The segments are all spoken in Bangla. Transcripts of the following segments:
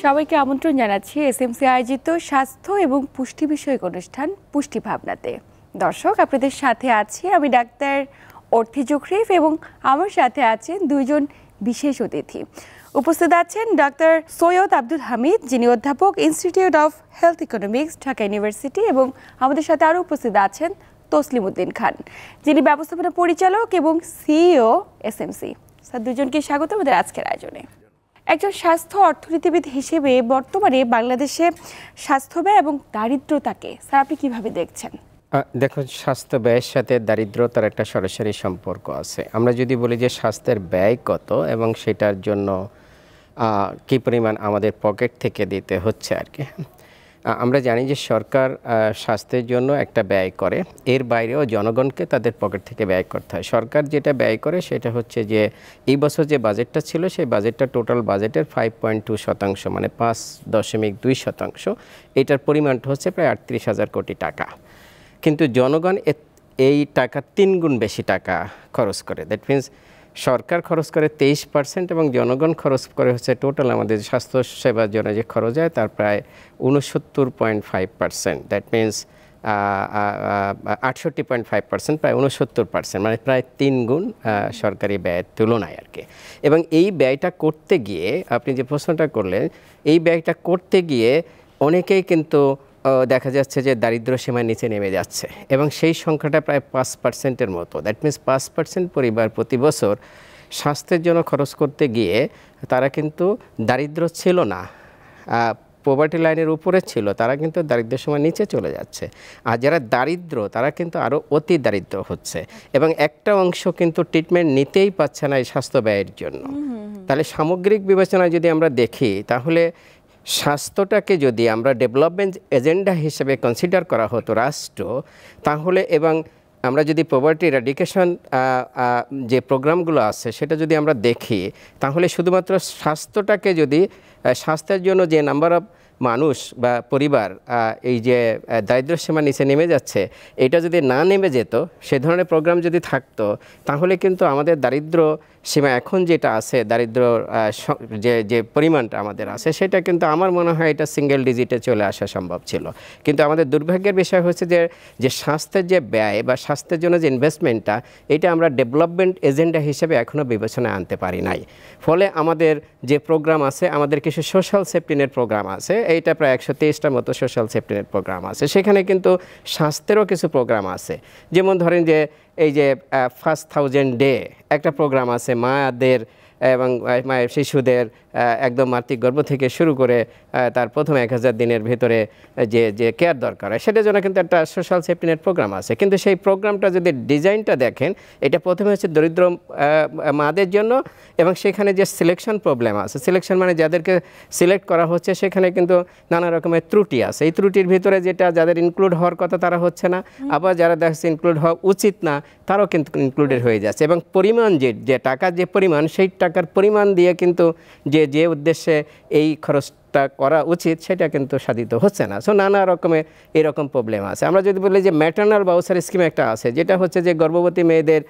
সবাইকে আমন্ত্রণ জানাচ্ছি এসএমসি আয়োজিত স্বাস্থ্য এবং পুষ্টি বিষয়ক অনুষ্ঠান পুষ্টি ভাবনাতে। দর্শক, আপনাদের সাথে আছি আমি ডাক্তার অর্থি জোখরিফ এবং আমার সাথে আছেন দুইজন বিশেষ অতিথি। উপস্থিত আছেন ডাক্তার সৈয়দ আব্দুল হামিদ, যিনি অধ্যাপক institute of health economics, Dhaka university, এবং আমাদের সাথে আরও উপস্থিত আছেন তসলিম উদ্দিন খান, যিনি ব্যবস্থাপনা পরিচালক এবং সিইও এসএমসি। স্যার, দুজনকে স্বাগত আমাদের আজকের আয়োজনে। একজন স্বাস্থ্য অর্থনীতিবিদ হিসেবে বর্তমানে বাংলাদেশে স্বাস্থ্য ব্যয় এবং দারিদ্রতাকে স্যার আপনি কীভাবে দেখছেন? দেখুন, স্বাস্থ্য ব্যয়ের সাথে দারিদ্রতার একটা সরাসরি সম্পর্ক আছে। আমরা যদি বলি যে স্বাস্থ্যের ব্যয় কত এবং সেটার জন্য কী পরিমাণ আমাদের পকেট থেকে দিতে হচ্ছে আর কি, আমরা জানি যে সরকার স্বাস্থ্যের জন্য একটা ব্যয় করে, এর বাইরেও জনগণকে তাদের পকেট থেকে ব্যয় করতে হয়। সরকার যেটা ব্যয় করে সেটা হচ্ছে যে এই বছর যে বাজেটটা ছিল সেই বাজেটটা টোটাল বাজেটের 5.2%, মানে 5.2%। এটার পরিমাণটা হচ্ছে প্রায় 38,000 কোটি টাকা। কিন্তু জনগণ এই টাকা 3 গুণ বেশি টাকা খরচ করে। দ্যাট মিনস সরকার খরচ করে 23% এবং জনগণ খরচ করে হচ্ছে টোটাল আমাদের স্বাস্থ্য সেবার জন্য যে খরচ হয় তার প্রায় 69.5%। দ্যাট মিনস 68.5%, প্রায় 69%, মানে প্রায় 3 গুণ সরকারি ব্যয়ের তুলনায় আর কি। এবং এই ব্যয়টা করতে গিয়ে আপনি যে প্রশ্নটা করলেন, এই ব্যয়টা করতে গিয়ে অনেকেই কিন্তু দেখা যাচ্ছে যে দারিদ্র্য সীমার নিচে নেমে যাচ্ছে এবং সেই সংখ্যাটা প্রায় 5%-এর মতো। দ্যাট মিনস 5% পরিবার প্রতি বছর স্বাস্থ্যের জন্য খরচ করতে গিয়ে তারা কিন্তু দারিদ্র্য ছিল না, পভার্টি লাইনের উপরে ছিল, তারা কিন্তু দারিদ্র্য সীমার নিচে চলে যাচ্ছে। আর যারা দারিদ্র তারা কিন্তু আরও অতি দারিদ্র হচ্ছে এবং একটা অংশ কিন্তু ট্রিটমেন্ট নিতেই পাচ্ছে না এই স্বাস্থ্য ব্যয়ের জন্য। তাহলে সামগ্রিক বিবেচনায় যদি আমরা দেখি, তাহলে স্বাস্থ্যটাকে যদি আমরা ডেভেলপমেন্ট এজেন্ডা হিসেবে কনসিডার করা হতো রাষ্ট্র, তাহলে এবং আমরা যদি পভার্টি এরাডিকেশন যে প্রোগ্রামগুলো আছে সেটা যদি আমরা দেখি, তাহলে শুধুমাত্র স্বাস্থ্যটাকে যদি স্বাস্থ্যের জন্য যে নাম্বার অফ মানুষ বা পরিবার এই যে দারিদ্র্য সীমার নিচে নেমে যাচ্ছে, এটা যদি না নেমে যেত, সে ধরনের প্রোগ্রাম যদি থাকতো, তাহলে কিন্তু আমাদের দারিদ্র্য সীমা এখন যেটা আছে, দারিদ্র্য যে পরিমাণটা আমাদের আছে, সেটা কিন্তু আমার মনে হয় এটা সিঙ্গেল ডিজিটে চলে আসা সম্ভব ছিল। কিন্তু আমাদের দুর্ভাগ্যের বিষয় হচ্ছে যে স্বাস্থ্যের যে ব্যয় বা স্বাস্থ্যের জন্য যে ইনভেস্টমেন্টটা, এটা আমরা ডেভেলপমেন্ট এজেন্ডা হিসেবে এখনও বিবেচনায় আনতে পারি নাই। ফলে আমাদের যে প্রোগ্রাম আছে, আমাদের কিছু সোশ্যাল সেফটিনেট প্রোগ্রাম আছে, এইটা প্রায় 123টার মতো সোশ্যাল সেফটিনেট প্রোগ্রাম আছে। সেখানে কিন্তু স্বাস্থ্যেরও কিছু প্রোগ্রাম আছে। যেমন ধরেন যে এই যে ফার্স্ট 1000 ডে একটা প্রোগ্রাম আছে মায়েদের এবং মায়ের শিশুদের একদম মাতৃগর্ভ থেকে শুরু করে তার প্রথম 1000 দিনের ভেতরে যে কেয়ার দরকার হয়, সেটার জন্য কিন্তু একটা সোশ্যাল সেফটিনেট প্রোগ্রাম আছে। কিন্তু সেই প্রোগ্রামটা যদি ডিজাইনটা দেখেন, এটা প্রথমে হচ্ছে দরিদ্র মাদের জন্য, এবং সেখানে যে সিলেকশন প্রবলেম আছে, সিলেকশন মানে যাদেরকে সিলেক্ট করা হচ্ছে সেখানে কিন্তু নানা রকমের ত্রুটি আছে। এই ত্রুটির ভিতরে যেটা যাদের ইনক্লুড হওয়ার কথা তারা হচ্ছে না, আবার যারা দেখছে ইনক্লুড হওয়া উচিত না তারাও কিন্তু ইনক্লুডেড হয়ে যাচ্ছে। এবং পরিমাণ যে টাকার যে পরিমাণ, সেই টাকার পরিমাণ দিয়ে কিন্তু যে উদ্দেশ্যে এই খরচটা করা উচিত সেটা কিন্তু সাধিত হচ্ছে না। সো নানা রকমের এরকম প্রবলেম আছে। আমরা যদি বলি যে ম্যাটার্নাল ভাউচার স্কিম একটা আছে, যেটা হচ্ছে যে গর্ভবতী মেয়েদের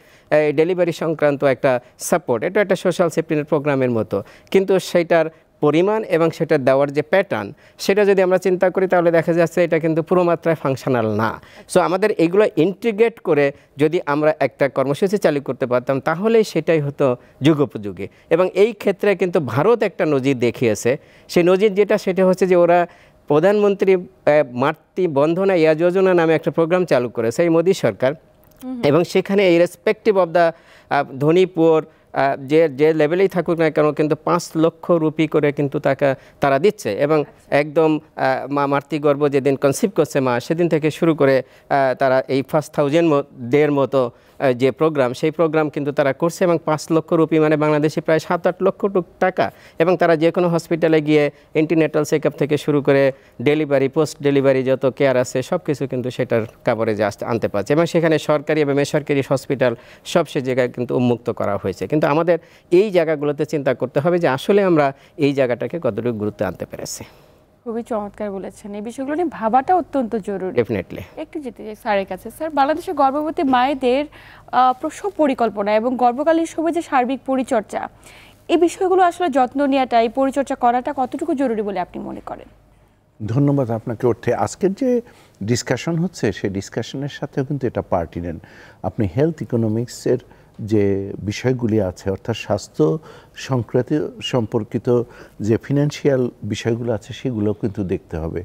ডেলিভারি সংক্রান্ত একটা সাপোর্ট, এটা একটা সোশ্যাল সেফটিনেট প্রোগ্রামের মতো, কিন্তু সেটার পরিমাণ এবং সেটা দেওয়ার যে প্যাটার্ন, সেটা যদি আমরা চিন্তা করি তাহলে দেখা যাচ্ছে এটা কিন্তু পুরো মাত্রায় ফাংশনাল না। সো আমাদের এইগুলো ইন্টিগ্রেট করে যদি আমরা একটা কর্মসূচি চালু করতে পারতাম, তাহলেই সেটাই হতো যুগোপযোগী। এবং এই ক্ষেত্রে কিন্তু ভারত একটা নজির দেখিয়েছে। সেই নজির যেটা, সেটা হচ্ছে যে ওরা প্রধানমন্ত্রী মাতৃ বন্ধনা ইয়া যোজনা নামে একটা প্রোগ্রাম চালু করেছে এই মোদী সরকার, এবং সেখানে এই রেসপেক্টিভ অফ দ্য ধনী পুয়ার যে লেভেলেই থাকুক না কেন, কিন্তু 5 লক্ষ রুপি করে কিন্তু তারা দিচ্ছে। এবং একদম মাতৃগর্ভ যেদিন কনসিভ করছে মা, সেদিন থেকে শুরু করে তারা এই ফার্স্ট 1000 ডের মতো যে প্রোগ্রাম, সেই প্রোগ্রাম কিন্তু তারা করছে। এবং 5 লক্ষ রুপি মানে বাংলাদেশে প্রায় 7-8 লক্ষ টাকা। এবং তারা যে কোনো হসপিটালে গিয়ে এন্টিনেটাল চেকআপ থেকে শুরু করে ডেলিভারি, পোস্ট ডেলিভারি যত কেয়ার আছে সব কিছু কিন্তু সেটার কাভারেজে আনতে পারছে। এবং সেখানে সরকারি এবং বেসরকারি হসপিটাল সব সে জায়গায় কিন্তু উন্মুক্ত করা হয়েছে। কিন্তু আমাদের এই জায়গাগুলোতে চিন্তা করতে হবে যে আসলে আমরা এই জায়গাটাকে কতটুকু গুরুত্ব আনতে পেরেছি। খুবই চমৎকার বলেছেন। এই বিষয়গুলো নিয়ে ভাবাটা অত্যন্ত জরুরি। ডেফিনেটলি। একটু যেতে চাই স্যারের কাছে। স্যার, বাংলাদেশের গর্ভবতী মায়েদের প্রসব পরিকল্পনা এবং গর্ভকালীন সময় যে সার্বিক পরিচর্যা, এই বিষয়গুলো আসলে যত্ন নেওয়াটা, এই পরিচর্যা করাটা কতটুকু জরুরি বলে আপনি মনে করেন? ধন্যবাদ আপনাকে। অর্থে আজকের যে ডিসকাশন হচ্ছে সেই ডিসকাশনের সাথেও কিন্তু এটা পার্টিনেন্ট। আপনি হেলথ ইকোনমিক্সের যে বিষয়গুলি আছে, অর্থাৎ স্বাস্থ্য সম্পর্কিত যে ফিনান্সিয়াল বিষয়গুলো আছে সেগুলো কিন্তু দেখতে হবে।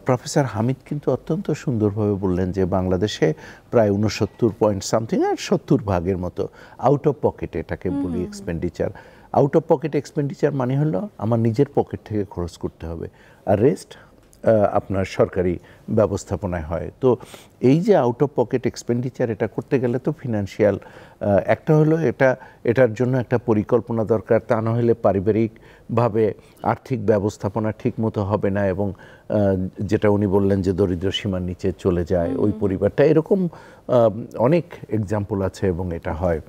প্রফেসর হামিদ কিন্তু অত্যন্ত সুন্দরভাবে বললেন যে বাংলাদেশে প্রায় 69 পয়েন্ট সামথিং আর 70% মতো আউট অফ পকেট, এটাকে বলি expenditure. Out of pocket expenditure মানে হলো আমার নিজের পকেট থেকে খরচ করতে হবে, আর রেস্ট আপনার সরকারি ব্যবস্থাপনায় হয়। তো এই যে আউট অফ পকেট এক্সপেন্ডিচার, এটা করতে গেলে তো ফিনান্সিয়াল একটা হলো এটার জন্য একটা পরিকল্পনা দরকার, তা না হলে পারিবারিকভাবে আর্থিক ব্যবস্থাপনা ঠিক মতো হবে না, এবং যেটা উনি বললেন যে দরিদ্র সীমার নিচে চলে যায় ওই পরিবারটা, এরকম অনেক এক্সাম্পল আছে এবং এটা হয়।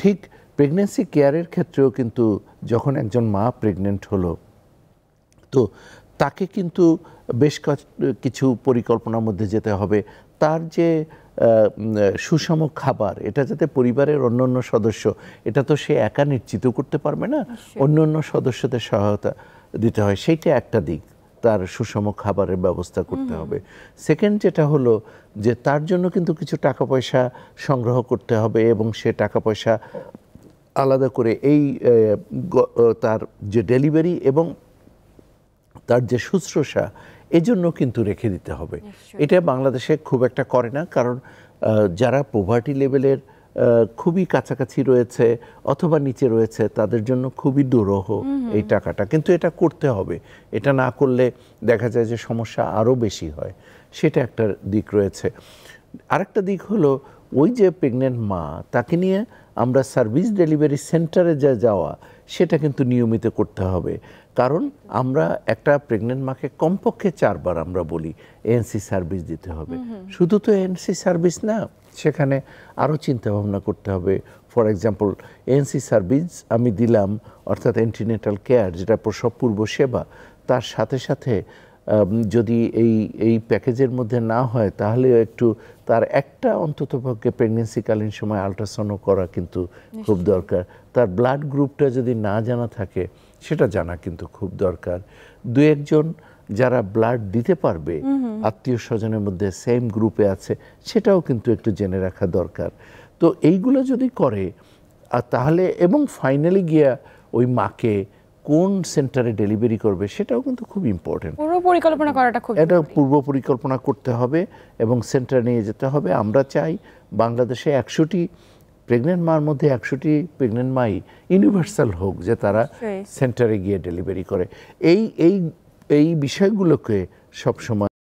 ঠিক প্রেগনেন্সি কেয়ারের ক্ষেত্রেও কিন্তু যখন একজন মা প্রেগনেন্ট হলো, তো তাকে কিন্তু বেশ কিছু পরিকল্পনার মধ্যে যেতে হবে। তার যে সুষম খাবার, এটা যাতে পরিবারের অন্য সদস্য, এটা তো সে একা নিশ্চিত করতে পারবে না, অন্য সদস্যদের সহায়তা দিতে হয়, সেইটা একটা দিক। তার সুষম খাবারের ব্যবস্থা করতে হবে। সেকেন্ড যেটা হলো যে তার জন্য কিন্তু কিছু টাকা পয়সা সংগ্রহ করতে হবে, এবং সে টাকা পয়সা আলাদা করে এই তার যে ডেলিভারি এবং তার যে শুশ্রূষা, এজন্য কিন্তু রেখে দিতে হবে। এটা বাংলাদেশে খুব একটা করে না, কারণ যারা পোভার্টি লেভেলের খুবই কাছাকাছি রয়েছে অথবা নিচে রয়েছে, তাদের জন্য খুবই দুরূহ এই টাকাটা, কিন্তু এটা করতে হবে। এটা না করলে দেখা যায় যে সমস্যা আরও বেশি হয়, সেটা একটা দিক রয়েছে। আরেকটা দিক হলো ওই যে প্রেগনেন্ট মা, তাকে নিয়ে আমরা সার্ভিস ডেলিভারি সেন্টারে যাওয়া, সেটা কিন্তু নিয়মিত করতে হবে। কারণ আমরা একটা প্রেগনেন্ট মাকে কমপক্ষে 4 বার আমরা বলি এএনসি সার্ভিস দিতে হবে। শুধু তো এএনসি সার্ভিস না, সেখানে আরও চিন্তাভাবনা করতে হবে। ফর এক্সাম্পল, এএনসি সার্ভিস আমি দিলাম, অর্থাৎ অ্যান্টিনেটাল কেয়ার, যেটা প্রসব পূর্ব সেবা, তার সাথে সাথে যদি এই প্যাকেজের মধ্যে না হয়, তাহলে একটু তার একটা অন্ততপক্ষে প্রেগনেন্সিকালীন সময় আল্ট্রাসাউন্ড করা কিন্তু খুব দরকার। তার ব্লাড গ্রুপটা যদি না জানা থাকে, সেটা জানা কিন্তু খুব দরকার। 2-1 জন যারা ব্লাড দিতে পারবে, আত্মীয় স্বজনের মধ্যে সেম গ্রুপে আছে, সেটাও কিন্তু একটু জেনে রাখা দরকার। তো এইগুলো যদি করে, তাহলে এবং ফাইনালি গিয়া ওই মাকে কোন সেন্টারে ডেলিভারি করবে, সেটাও কিন্তু খুব ইম্পর্টেন্ট। পূর্ব পরিকল্পনা করাটা খুব, এটা পূর্ব পরিকল্পনা করতে হবে এবং সেন্টারে নিয়ে যেতে হবে। আমরা চাই বাংলাদেশে 100টি প্রেগনেন্ট মার মধ্যে 100টি প্রেগনেন্ট মাই ইউনিভার্সাল হোক, যে তারা সেন্টারে গিয়ে ডেলিভারি করে। এই বিষয়গুলোকে সবসময়